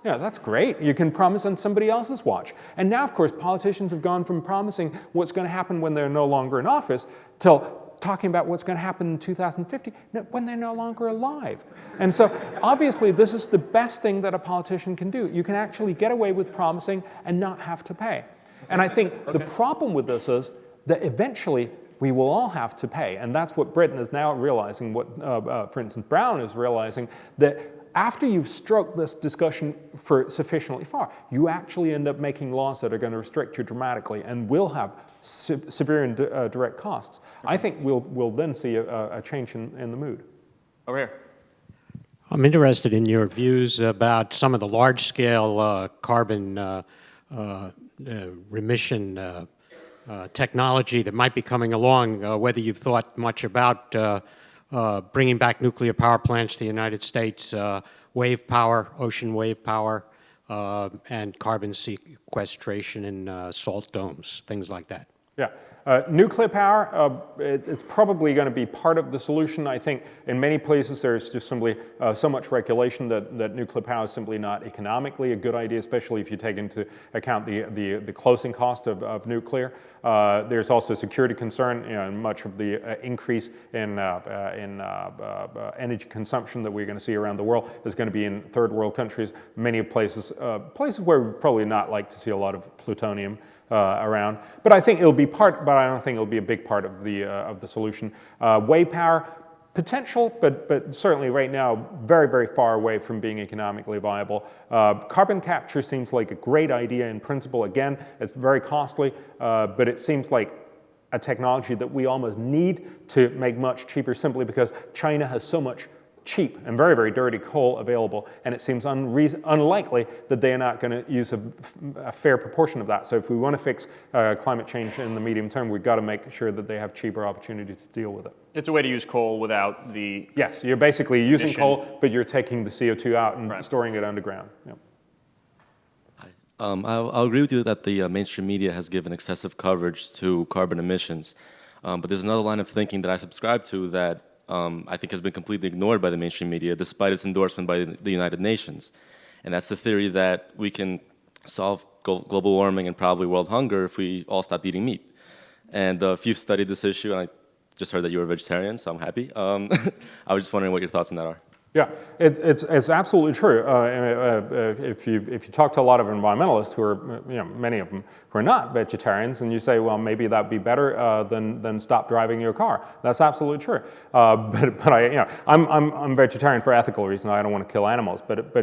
Yeah, that's great. You can promise on somebody else's watch. And now, of course, politicians have gone from promising what's going to happen when they're no longer in office till talking about what's going to happen in 2050 when they're no longer alive. And so, obviously, this is the best thing that a politician can do. You can actually get away with promising and not have to pay. And I think the problem with this is that eventually we will all have to pay. And that's what Britain is now realizing, what, for instance, Brown is realizing, that after you've stroked this discussion for sufficiently far, you actually end up making laws that are going to restrict you dramatically and will have severe and direct costs. I think we'll then see a change in the mood. Over here. I'm interested in your views about some of the large-scale carbon remission technology that might be coming along, whether you've thought much about bringing back nuclear power plants to the United States, wave power, ocean wave power, and carbon sequestration in salt domes, things like that. Yeah. Nuclear power, it's probably going to be part of the solution. I think in many places there's just simply so much regulation that nuclear power is simply not economically a good idea, especially if you take into account the closing cost of nuclear. There's also security concern. You know, much of the increase in energy consumption that we're going to see around the world is going to be in third world countries. Many places where we'd probably not like to see a lot of plutonium around, but I think it'll be part. But I don't think it'll be a big part of the solution. Wave power potential, but certainly right now very, very far away from being economically viable. Carbon capture seems like a great idea in principle. Again, it's very costly, but it seems like a technology that we almost need to make much cheaper, simply because China has so much cheap and very, very dirty coal available, and it seems unlikely that they are not going to use a fair proportion of that. So if we want to fix climate change in the medium term, we've got to make sure that they have cheaper opportunities to deal with it. It's a way to use coal without the... Yes, you're basically using emission. coal, but you're taking the CO2 out and Right. storing it underground. Yep. I'll agree with you that the mainstream media has given excessive coverage to carbon emissions, but there's another line of thinking that I subscribe to that I think has been completely ignored by the mainstream media, despite its endorsement by the United Nations. And that's the theory that we can solve global warming and probably world hunger if we all stopped eating meat. And if you've studied this issue, and I just heard that you were a vegetarian, so I'm happy. I was just wondering what your thoughts on that are. Yeah, it's absolutely true. If you talk to a lot of environmentalists who are, many of them who are not vegetarians, and you say, well, maybe that'd be better than stop driving your car. That's absolutely true. But I'm vegetarian for ethical reasons. I don't want to kill animals. But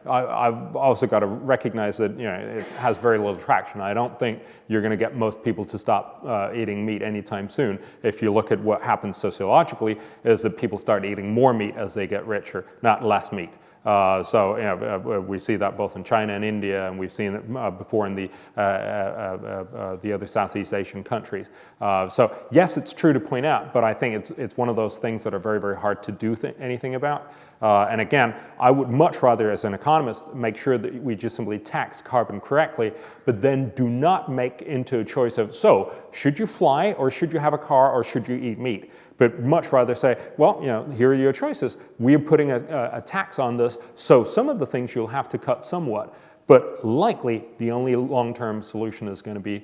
I've also got to recognize that it has very little traction. I don't think you're going to get most people to stop eating meat anytime soon. If you look at what happens sociologically, is that people start eating more meat as they get richer, not less meat. We see that both in China and India, and we've seen it before in the other Southeast Asian countries. So yes, it's true to point out, but I think it's one of those things that are very, very hard to do anything about. And again, I would much rather, as an economist, make sure that we just simply tax carbon correctly, but then do not make into a choice of, so, should you fly, or should you have a car, or should you eat meat? But much rather say, well, here are your choices. We are putting a tax on this, so some of the things you'll have to cut somewhat. But likely, the only long-term solution is going to be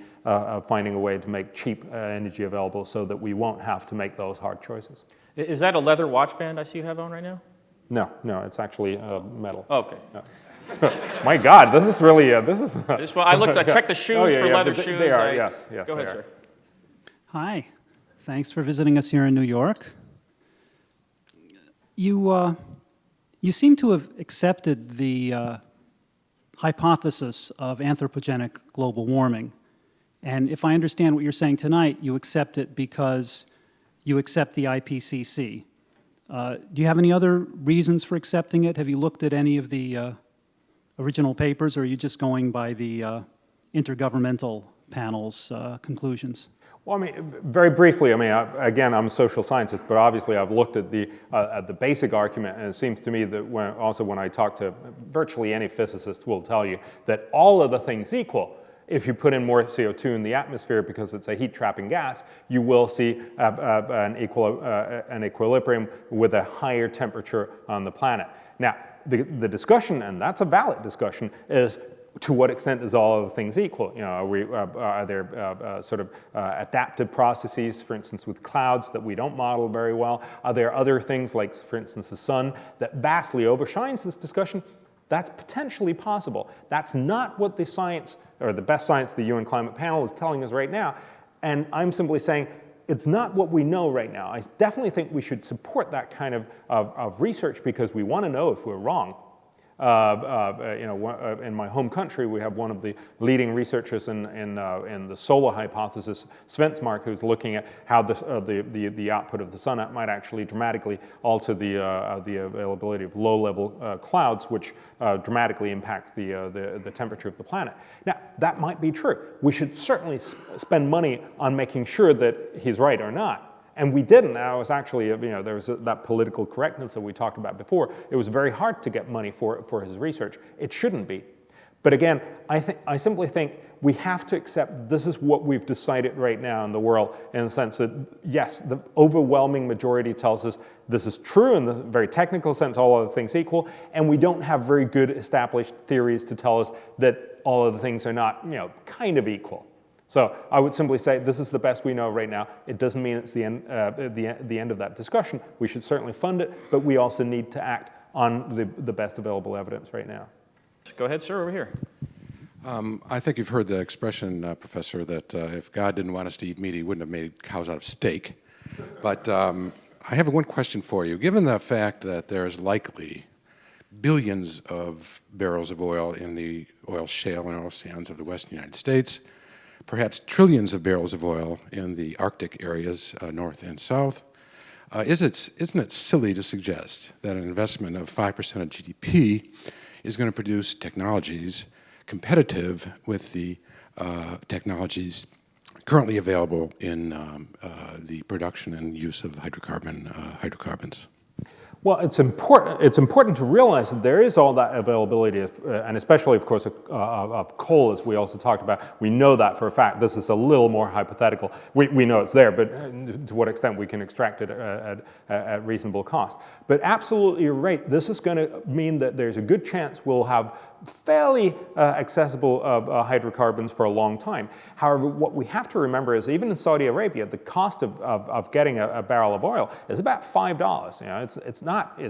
finding a way to make cheap energy available so that we won't have to make those hard choices. Is that a leather watch band I see you have on right now? No, it's actually metal. Oh, okay. No. My God, this is really, this is... I checked the shoes for leather shoes. They are, yes, Go they ahead, are. sir. Hi, thanks for visiting us here in New York. You seem to have accepted the hypothesis of anthropogenic global warming. And if I understand what you're saying tonight, you accept it because you accept the IPCC. Do you have any other reasons for accepting it? Have you looked at any of the original papers, or are you just going by the intergovernmental panel's conclusions? Well, I mean, very briefly, again, I'm a social scientist, but obviously I've looked at the basic argument, and it seems to me that when I talk to virtually any physicist will tell you that all of the things equal, if you put in more CO2 in the atmosphere because it's a heat-trapping gas, you will see an equilibrium with a higher temperature on the planet. Now, the discussion, and that's a valid discussion, is to what extent is all other things equal? You know, are there sort of adaptive processes, for instance, with clouds that we don't model very well? Are there other things like, for instance, the sun that vastly overshines this discussion? That's potentially possible. That's not what the science, or the best science, the UN Climate Panel is telling us right now. And I'm simply saying, it's not what we know right now. I definitely think we should support that kind of research because we want to know if we're wrong. In my home country, we have one of the leading researchers in the solar hypothesis, Svensmark, who's looking at how the output of the sun might actually dramatically alter the availability of low-level clouds, which dramatically impacts the temperature of the planet. Now, that might be true. We should certainly spend money on making sure that he's right or not. And we didn't. I was actually, there was that political correctness that we talked about before. It was very hard to get money for his research. It shouldn't be. But again, I simply think we have to accept this is what we've decided right now in the world, in the sense that, yes, the overwhelming majority tells us this is true in the very technical sense, all other things equal, and we don't have very good established theories to tell us that all other things are not, kind of equal. So I would simply say this is the best we know right now. It doesn't mean it's the end of that discussion. We should certainly fund it, but we also need to act on the best available evidence right now. Go ahead, sir, over here. I think you've heard the expression, Professor, that if God didn't want us to eat meat, he wouldn't have made cows out of steak. But I have one question for you. Given the fact that there's likely billions of barrels of oil in the oil shale and oil sands of the western United States, perhaps trillions of barrels of oil in the Arctic areas, north and south, isn't it silly to suggest that an investment of 5% of GDP is going to produce technologies competitive with the technologies currently available in the production and use of hydrocarbons? Well, it's important to realize that there is all that availability, and especially, of course, of coal, as we also talked about. We know that for a fact. This is a little more hypothetical. We know it's there, but to what extent we can extract it at reasonable cost. But absolutely you're right. This is going to mean that there's a good chance we'll have fairly accessible hydrocarbons for a long time. However, what we have to remember is even in Saudi Arabia, the cost of getting a barrel of oil is about $5. It's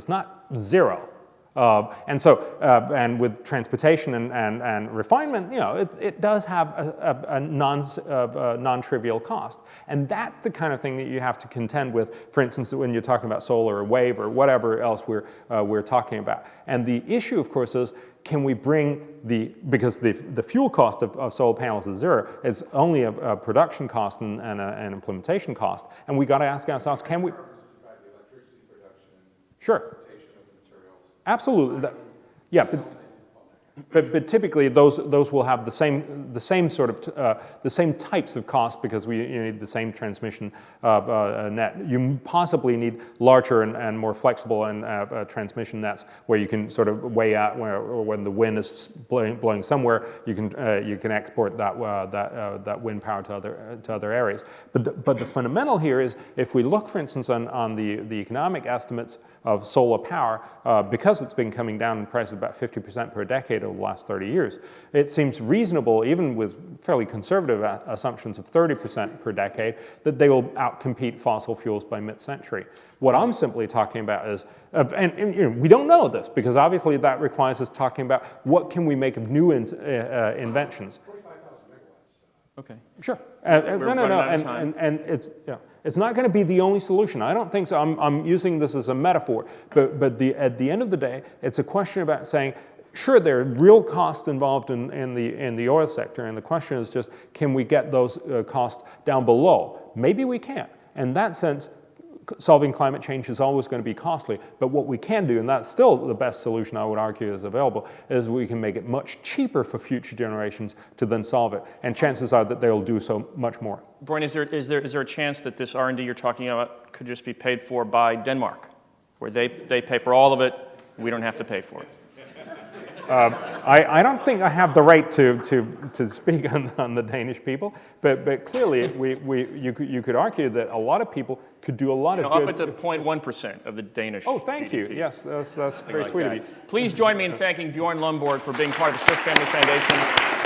not zero. And with transportation and refinement, it does have a non-trivial cost. And that's the kind of thing that you have to contend with, for instance, when you're talking about solar or wave or whatever else we're talking about. And the issue, of course, is can we bring because the fuel cost of solar panels is zero, it's only a production cost and an implementation cost. And we got to ask ourselves, can we? Sure. Absolutely. Yeah, but typically those will have the same sort of the same types of costs because you need the same transmission net. You possibly need larger and more flexible and transmission nets where you can sort of weigh out when the wind is blowing somewhere, you can export that wind power to other areas. But the fundamental here is if we look, for instance, on the economic estimates of solar power, because it's been coming down in price about 50% per decade over the last 30 years, it seems reasonable, even with fairly conservative assumptions of 30% per decade, that they will outcompete fossil fuels by mid-century. What I'm simply talking about is, and we don't know this, because obviously that requires us talking about what can we make of new inventions. 45,000 megawatts. Okay. Sure. No. And it's not going to be the only solution. I don't think so. I'm using this as a metaphor, but at the end of the day, it's a question about saying, sure, there are real costs involved in the oil sector, and the question is just, can we get those costs down below? Maybe we can't. In that sense, solving climate change is always going to be costly, but what we can do, and that's still the best solution I would argue is available, is we can make it much cheaper for future generations to then solve it, and chances are that they'll do so much more. Bjorn, is there a chance that this R&D you're talking about could just be paid for by Denmark, where they pay for all of it, we don't have to pay for it? I don't think I have the right to speak on the Danish people, but clearly you could argue that a lot of people could do a lot of Up good. at the 0.1% of the Danish Oh, thank you. GDP. Yes, that's very Like sweet of that. you. Please join me in thanking Bjorn Lomborg for being part of the Smith Family Foundation.